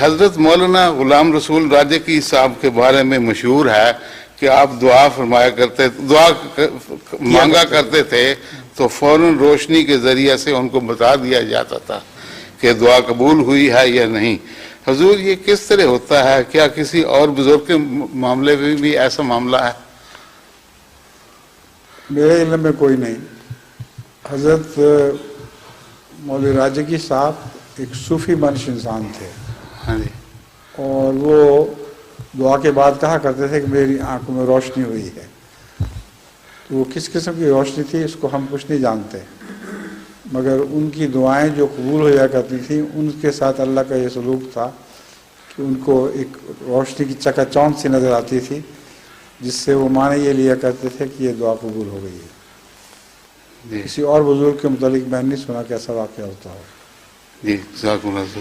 حضرت مولانا غلام رسول راجکی صاحب کے بارے میں مشہور ہے کہ آپ دعا مانگا کرتے تھے تو فوراً روشنی کے ذریعے سے ان کو بتا دیا جاتا تھا کہ دعا قبول ہوئی ہے یا نہیں. حضور یہ کس طرح ہوتا ہے؟ کیا کسی اور بزرگ کے معاملے میں بھی ایسا معاملہ ہے؟ میرے علم میں کوئی نہیں. حضرت مولوی راجکی صاحب ایک صوفی منش انسان تھے. ہاں جی. اور وہ دعا کے بعد کہا کرتے تھے کہ میری آنکھوں میں روشنی ہوئی ہے. تو وہ کس قسم کی روشنی تھی اس کو ہم کچھ نہیں جانتے، مگر ان کی دعائیں جو قبول ہو جایا کرتی تھیں ان کے ساتھ اللہ کا یہ سلوک تھا کہ ان کو ایک روشنی کی چکا چوند سی نظر آتی تھی جس سے وہ معنی یہ لیا کرتے تھے کہ یہ دعا قبول ہو گئی ہے. کسی اور بزرگ کے متعلق میں نہیں سنا کہ ایسا واقعہ ہوتا ہو. جی جزاک اللہ.